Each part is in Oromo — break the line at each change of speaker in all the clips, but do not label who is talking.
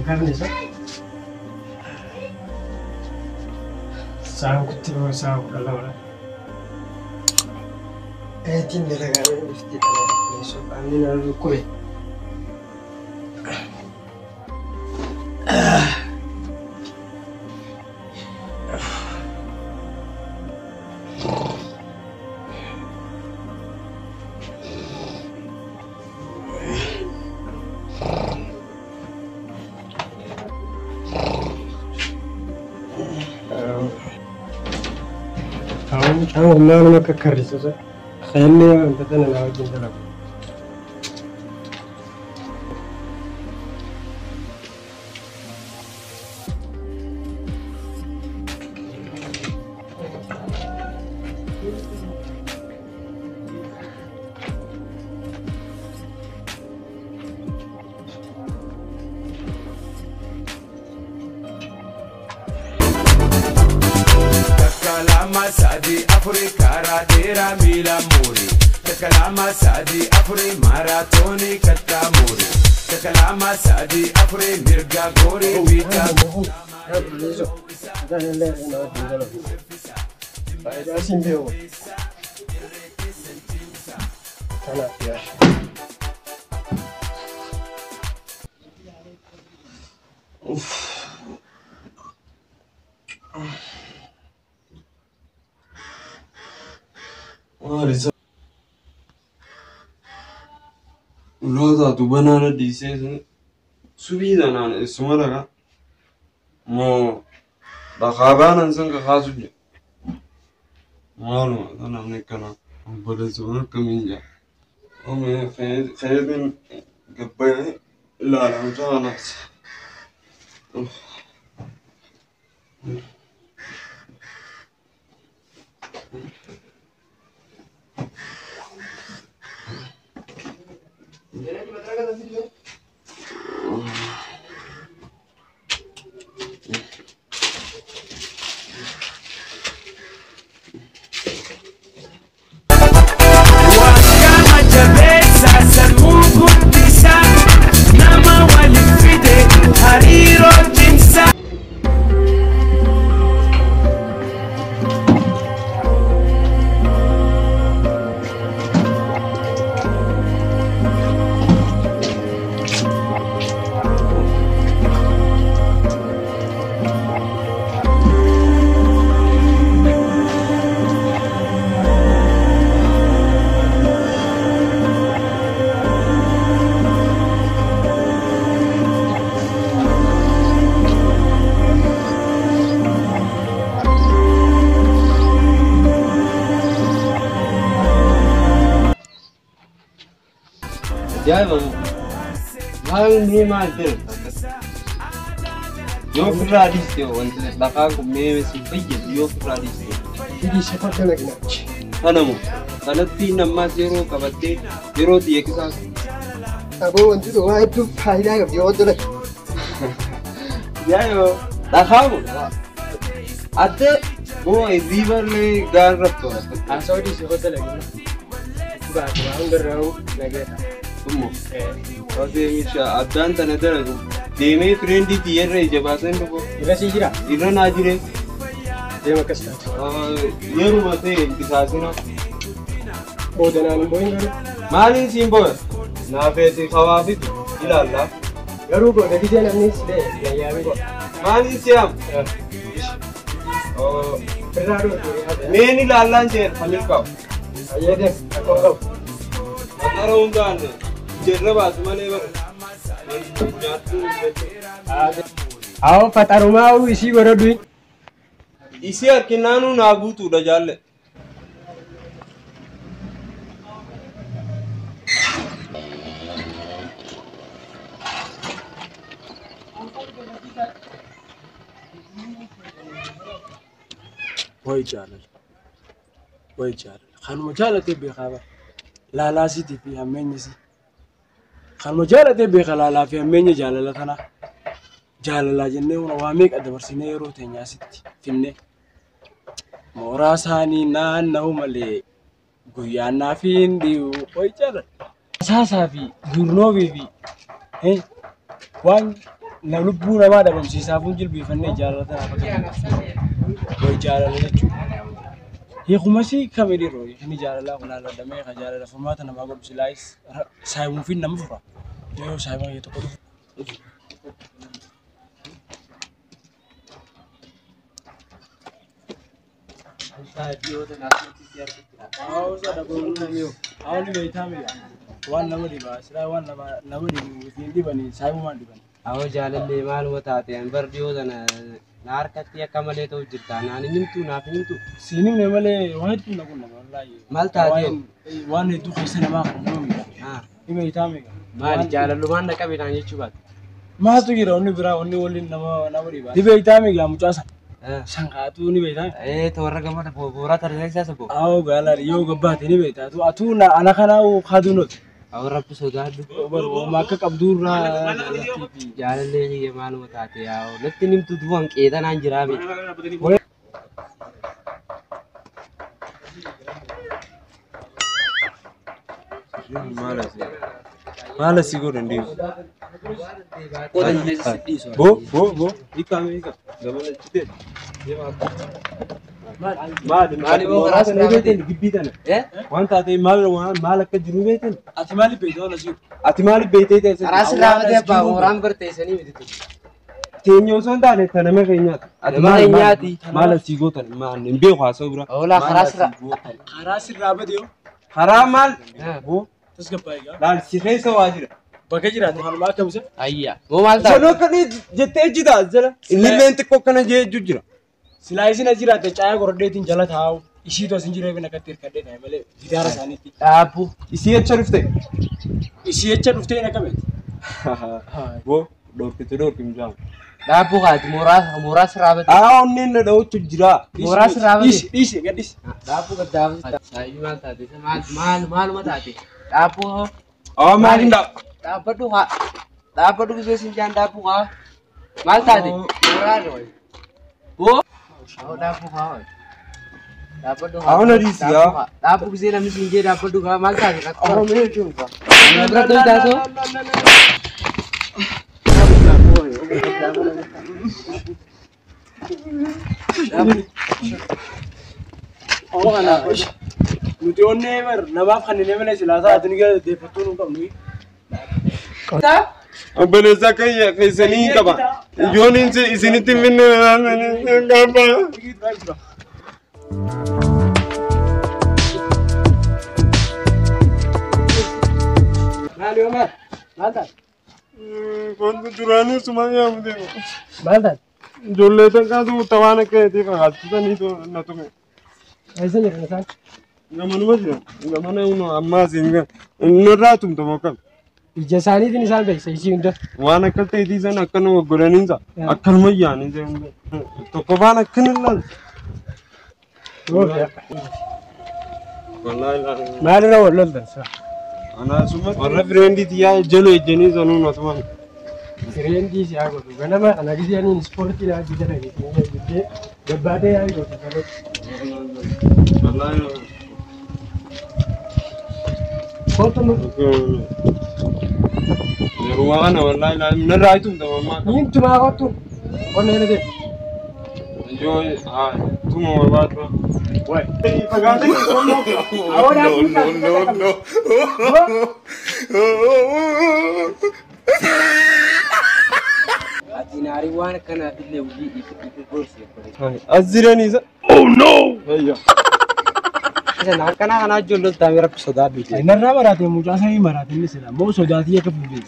carne sa. Sao kutiwa sao kalawala. Tin de daga ifti tala so amina rukube. Kamu mana kekari saja. Kayaknya untuk tanah laut jelas.
Kalama sadi Afrika radera mila muri. Kalama sadi Afri maratoni kata muri. Kalama sadi Afri mirga gori vita.
Loda tu banana dice subida na sumara mo da khabana sanga khasuja malu ana nekana bada zona kaminja o me khayben gabay la la jana ya vamos hal ni ma ter yo fradistio wante baka ko me si fije yo fradistio
Ini siapa lagi nak?
anamu kanatti namma zero kabate zero di eksa
Aku untuk tu wah itu faedah ke dia tu lah.
ya yo dakhamu ate wo river le gar rakto
Asal di siapa lagi? Bukan, aku ngerau lagi.
tumo ose misha adanta nadara deme friend di yerre jabasen ko
Ila sih kira,
ira najire
dia makas tak.
yeru mate kisasina
Oh jangan bohong kan?
malin simbo na fete khawafi ila allah
Garu ko, lagi dia nak ni sih, ya ko.
malin siam
Benar tu.
meni la allah cher hamil ka
Ayah dia, aku kau.
atara undan jerba asmane ba
Aw fataruma isi barodui.
isi akinanu nagutu da jalle
Wai jalal. Khanu jalate be khaba. La la siti fi amenyi si. Khanu jalate be khala la fi amenyi jalala kana. Jalala jenne una wamek adabarsine yero tenya sitti. Finne. Morasani naannahu malee guyyaannaa fi hindiyu wai jalal. Saasaa fi gurnoobii fi waan na lubbuu namaa dhabamsiisaafuun jilbiifannee jaalatan akka way jaalala jechuudha. Hiikumasii kamidhiiroo hiikni jaalalaa kun laaladamee kan jaalala furmaata namaa godhu silaayis saayimuufiin nama fura. Yoo saayimuu tokko dhufu. Waan nama dhibaa siraa waan nama dhibanii saayimumaan dhibanii.
Awwa jaalallee maaluma taate bar dhiyoo sana na harkatti akka malee ta'u jirta naan himtu naaf himtu.
Siin himne malee waan hedduu na qunna wallaahi.
Maal taate?
Waan hedduu keessa namaa kan nama miidha. Dhibee hiitaa meeqa?
Maali jaalallumaan na qabedhaan jechuu baate?
Maaltu jira wanni biraa wanni waliin nama dhibaa. Dhibee hiitaa meeqa mucaasa? Sangaatu ni beektaa?
Toorra gamada booraa tarreessaa sabbo.
Awwa gaala yoo gabbaate ni beektaa. Atuu ana kanaa kaaduu nooti.
Awwa rabbi sodaadhu.
Akka qabduurraa
jaalallee hiyya maaluma taate yaa'u natti nimtu du'an qeetanaan jiraame.
Maala si godhan deemu. Bo. Hiikaa. Gamana citee. Maali mooraa sana beekteen gibbii tana. Waan taatee maal akka jiru beekteen.
Ati maaliif beektaa ola jiru?
Ati maaliif beektee teessee?
Karaa sirraa matee abbaa mooraan barteessanii miti.
Teenya osoo hin taane ta nama keenyaati.
Nama keenyaati.
Maal asii gootan maal hin beeku haasa'u bira.
Oolaa karaa
sirraa badee yoo.
Karaa maal? Bo.
Tasgabbaa'ee gaa.
Laal si keessa waa jira.
Bakka jiraate haaluma akkamisa?
Ayyaa. Moo maal ta'a?
Sanoo akkanii jettee jira jala. Inni illee xiqqoo akkana jechuu jira.
Silaa isin as jiraate caayaa gorodheetiin jala taa'u. Ishiitu as hin jiree fi akkatti hirkadhee ta'e malee gidaara isaaniitti.
Dhaabbu.
Isii acha dhufte.
Isii acha dhuftee hin akkameeti.
Bo dhorkite mucaan.
Dhaabbu haati mooraa sirraa batee.
Onneen na dhawutu jira.
Mooraa sirraa batee.
Dhiisi gaddisi.
Dhaabbu gaddaafatu. Saayii maal taate? Maaluma taate? Dhaabbu hoo?
Maaliin dhaabbu?
Dhaabbadhu gisee sinjaan dhaabbu haa? Maal taate? Mooraa dhawee. Boo? Dhaabbu haa? Dhaabbadhu haa?
Awwan adiisi yaa?
Dhaabbu gisee namni sinjee dhaabbadhu haa? Maal taate?
Awwan jechuun kaa.
Dhaabbadhu taasoo?
Nuti onnee bar namaaf kan inni malee silaasaa ati ni deeffattuu nu qabnu.
Obboleessa keessanii qaba. Ijoon isinitti minne gaafa.
Maali Omar? Maal taate?
Wanti duraanii suma yaamu deemu.
Maal taate?
Ijoollee tankaatu tawaan akka ta'e fakkaatanii na tume.
Eessa jiran isaan?
Gamanuma jira. Gamana ammaa siin nurraa tumtama akkam.
Ija isaaniitiin isaan beeksa isii hunda.
Waan akka ta'eetii san akkanuma godhaniinsa akkanuma yaaniinsa tokko faan akkana ilaalu.
Maalirra wal loltan sira?
Anaasuma warra fireendiiti yaa jalo ejjanii sanuu natuman.
Fireendii siyaa godhu ganama kana gisee ispoortii naa gisa dhageessee gabbaatee yaa godhu kanatti.
Yeroo kana wallahi narraa tumta mammaa.
Niin tumaa kottu onnee na ta'e.
Yoo tuma barbaadu.
Wayi. Atinaari waan akkanaaf illee hojii itti gorsee.
As jiraniisa.
Oh no!
Ayya.
Isa naan kana ijoollota rabbi sodaadhu.
Narraa maraatee mucaa samii maraatee inni sila moo sodaatii akka fuudhee.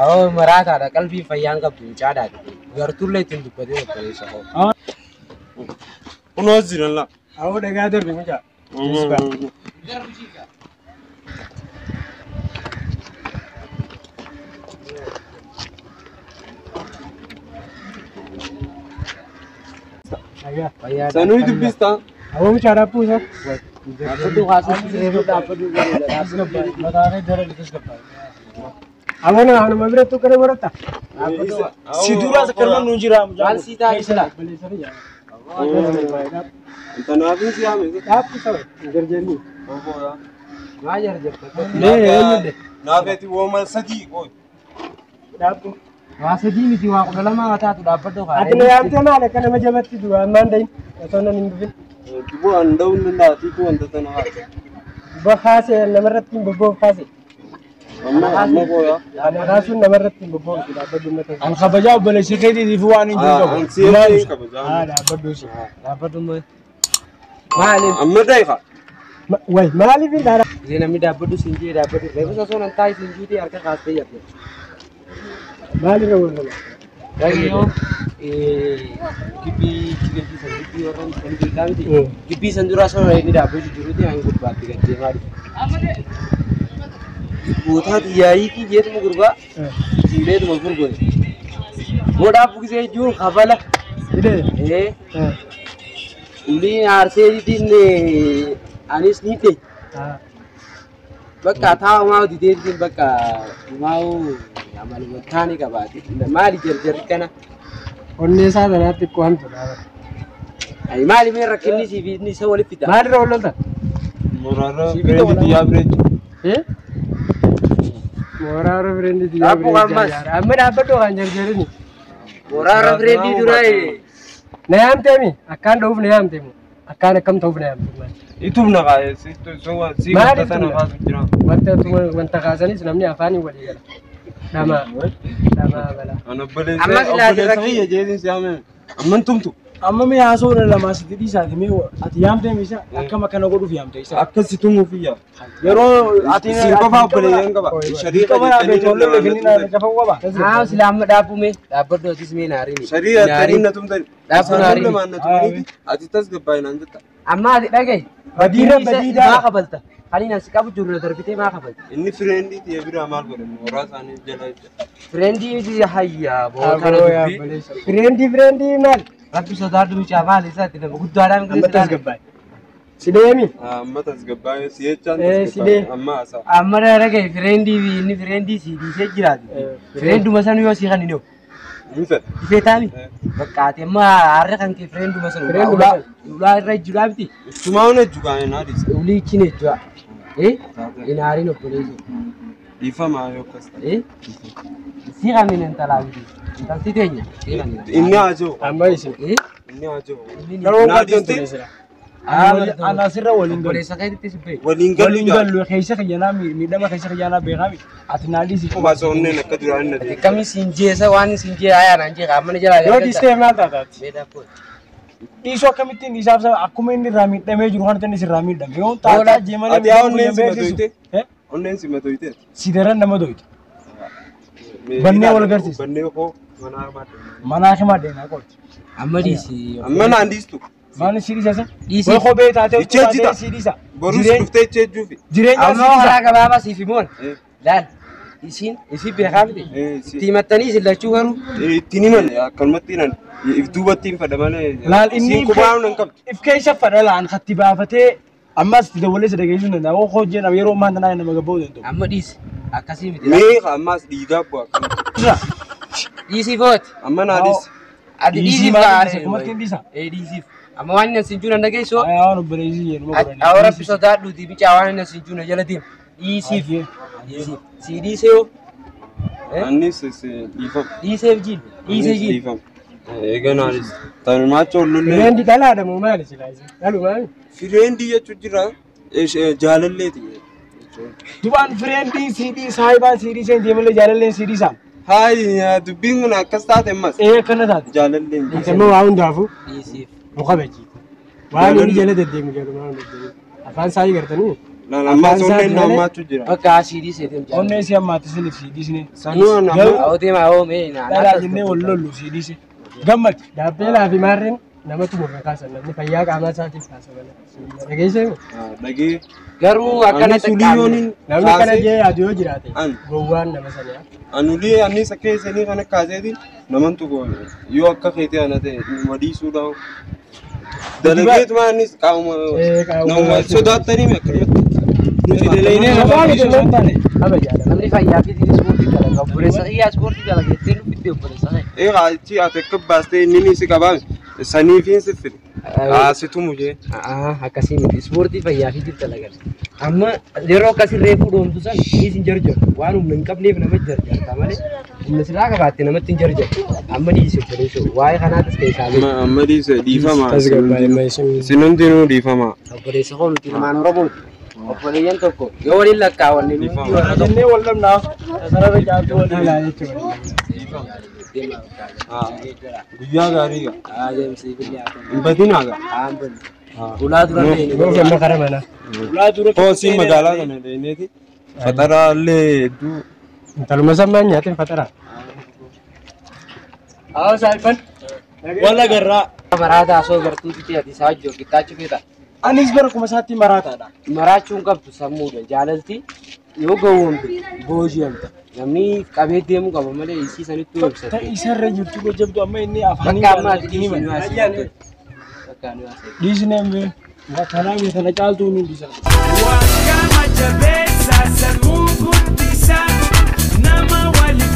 Awwa maraataadha qalbii fayyaan qabdu mucaadhaadha. Gartuullee ittiin dubbatee obboleessa koo.
Kunoo as jiran laa.
Awwa dhagaa darbe mucaa.
Sanuu dubbistaa.
Awwa mucaa dhaabbuu isaa.
Dhaabbadhu haasofsiisee reefu dhaabbadhu
mataaree dara liqis gabbaa. Amana anuma birattu kana baratta. Si duraa sakkalma nu jira mucaa.
Maal sii taa'e sila?
Tanaafin si yaame.
Dhaabbi ta'u garjeerni.
Maa jarjarta?
Naafeeti wooma sadii qoy.
Dhaabbu.
Wasadii miti waa kudha lama taatu dhaabbadhu kaa.
Ati na yaamtee maal akka nama jamatti du'a ammaan ta'in osoo nan hin dhufin.
Dubuu an da'uun danda'a wanta sana haati.
Bahaase namarratti hin bobboofaase.
Amma booya.
Raasuun namarratti hin bobboofaase dhaabbadhu uummata.
An kabajaa obboleessi keetiitiif waan hin jiru qabu.
An si'ee kabajaa.
Dhaabbadhu si.
Dhaabbadhu maaliif?
Amma da'iqa.
Wai maaliif hin dhaara?
Namni dhaabbadhu sinjii dhaabbadhu reeffa osoo nan taa'e sinjiitii harka kaastee jette.
Maalirra wal lola?
Dhageeyoo gibbii warreen kan jirudha miti. Gibbii san duraa sana inni dhaabbatu jirutti hanga gurbaatti gad deemaa dhufe. Bootaa xiyyaayii fi jeetuma gurbaa jiileetuma gurgure. Godhaaf gisee jiru kabala.
Hidee?
Uliin aarseetiin anis ni ta'e. Bakka taa'u maa dideetiin bakka maa'u amalummaataanii qabaate. Maali jarjarri kana?
Onnee isaa sanaatti xiqqoo hamtu dhaabata.
Maali mee rakkinni siif inni isa walitti fida?
Maalirra wal lolta?
Moraarra bireetti xiyyaa bireetti.
Moraarra bireetti xiyyaa bireetti. Amma dhaabbadhu kan jarjarini.
Moraarra bireetti duraa
na yaamteemi akkaan dha'uuf na yaamteemu akkaan akkam ta'uuf na yaamteemu.
Itum na kaa'e si wanta sana kaasu jira.
Wanta kaasanis namni afaanii walii gala. Dhamaa bala.
An obboleessa kiyya jeetiin si yaame. Amman tumtu.
Amma mee haasoo lama asitti dhiisaati mee ati yaamtee isa akkam akkana godhuuf yaamte isa.
Akkasi tumuuf iyya.
Yeroo ati
si qofa obboleeyyan qaba.
shariiqa jettanii ijoollee beekanii gafa qaba.
Haa sila amma dhaabbume dhaabbadhu atis mee naarini.
Shariiqa jettanii na tumtani.
Dhaabbu naarini.
Namaan na tumaniiti ati tas gabbaa'inaan jetta.
Amma ati dhagaye.
Badiirra badiidhaa.
Maa kabalta. Ani as qabu jiru darbitee maa kabalta.
Inni fireendii ta'e biraa maal godhamu horaa isaanii jala jecha.
Fireendii hayyaa bootana dubbii.
Fireendii maal?
Rabbi sodaadhu bichaa maal isaatti nama guddaadhaan
Amma tasgabbaa'e. Sideemi?
Amma tasgabbaa'e si jechaan
sidee.
amma haasa'a.
amma dhagaye fireendii inni fireendii si dhiisee jiraatu. Fireenduma san yoo si kan hin
Ni fedha.
Ifeetaami. Bakka ati amma har'a kan kee fireenduma san ulaa irra jira miti.
Ittuma hona jugaan naadis.
Ulii kine jira. Inaariin obboleessu.
Dhiifamaa yoo akkas ta'e.
Si qamin intalaa miti. Intalti teenya.
Inni haa jiru.
Amma isin.
Inni haa jiru.
Garuu qabdoon tureessira.
Ana asirra waliin galu.
Obboleessa keetitti si beeku.
Waliin
Waliin
galu
galu keessa kiyyanaa miidhama keessa kiyyanaa beekami. Ati naadii si
Kuma soonneen akka duraan na deemu.
Kami sinjeesa waan sinjee ayaan jee qaamana jala.
Yoo dhiistee maal taataati?
Beedaa koo.
dhiisuu akkamittiin isaaf akkuma inni irraa miidhamee jiru kan inni irraa miidhame yoo taata jeemanii
ati yaa onneen si matoyte onneen si matoyte
si daran nama doyte bannee wal garsiisa
bannee koo
manaa kama deena qooti
amma diisi
amma naan diistu
maani si dhiisa
Dhiisi.
way kophee taatee taatee si dhiisa
borus dhuftee jechuufi
jireenya
amma waraa gabaabaa siif himoon laal isin beekaa miti tiimattanii isin lachuu garuu
ittiin himan akkanumatti hinan if duubatti hin fadha malee
laal inni
kubaanu nan qabdu
if keessa fadha laan katti baafatee ammas itti dabalee sadaqeessuu hin danda'u hojii nama yeroo maanta naa nama gabboo danda'u
amma dhiisi akkasii miti
mee ammas dhiigaa bu'a akkanumatti
dhiisii footi
amma naa dhiisi
ati dhiisiif
kumatti dhiisa
dhiisiif amma waan inni asin juuna dhageessoo
ayaan obboleessii jedhu
awara bisotaa dhuutii bicaa waan inni asin juuna jala deemu dhiisiif si dhiisee
annis dhiifam
dhiiseef jiin dhiisee jiin
dhiifam eeganaanis tanumaacha ollollee
Firendi dhalaadha moo maali silaayisi? Dhalumaani?
fireendii jechuun jira jaalalleeti
dubaan fireendii siidii saayibaan siidii seen deemalee jaalalleen siidii isaa
haa dubbiin kun akkas taate ammas
akkana taate
jaalalleen
Dhiisammoo waa hundaafuu
dhiisiif
muka beekii. Waan inni jala deddeemu jedhu waan deddeemu. Afaan saayii gartanii?
ammaa solleen naammaachuu jira
bakka asii dhiisee deemu jaalladha.
onnee si ammaatti siniif siidii sinee
sanuu nama
Awwatee maa oomee
dhalaa jennee wal lollu siidii si gammad
Daabbeelaa fi maarreen namatti murra kaasan namni fayyaa qaamaa isaatiif kaasa bala. Dhageessee moo?
dhagee
garuu akkana
annis uliyooniin
Namni kana jee yaadu yoo jiraate
An.
gowwaan nama sanaa.
anulii annis akka isanii kana kaaseetiin namantu goone yoo akka keetii ana ta'e madiisuudhaaf dalageetuma annis qaama nama sodaattanii akkanumatti nuti dalaynee
Kabajaadha.
namni fayyaa fi ispoortii dalaga obboleessa xiyyaa ispoortii dalaga jettee nufitti obboleessa ta'e.
eegaa achi ati akka baastee inni si qabaame saniifiin siffide Situ muje.
Akkasii miti ispoortii fayyaa fi jirta lagan. Amma yeroo akkasii reefuu dhoomtu san dhiisin jarjaru waan humna hin qabneef nama jarjarta malee humna silaa qabaatte namatti hin jarjaru. Amma dhiise obboleessoo waa'ee kanaatis keessaa
Amma dhiise dhiifama. Sinumtinuu dhiifama.
obboleessa koo nuti ilmaan Oromooti. Obboleeyyan tokko yoo waliin lakkaawwanne nuti
Warra jennee wal dhabnaaf sarara caaltuu wal ilaa jechuudha.
Guyyaa gaarii ga.
Adeemsii biyyaa kan
Hin batinaa ga.
haambal. Ulaa dura
Yoo gamma kara mana.
Ulaa dura
Hoosii magaalaa kana dheeneeti. Faxaraallee hedduu.
Intaluma sammaan nyaatiin fatara.
Haa saayifan. Walla garraa.
maraataa osoo gartuutti ati isaa hojii hojjetaachu feeta.
Anis bara kuma isaatti maraataadha.
Maraachuun qabdu sammuudha jaalalti yoo gowwoomte boojiyamta namni qabee deemuu qaba malee isii sanitti ibsate.
Ta isarra jirtu gojjabdu amma inni afaan
Bakka ammaati dhiisni waasii.
dhiisnee mee kanaa mee kana caaltuu ni dhisa.
Wakama jabeessa sammuu guddisaa nama waliin.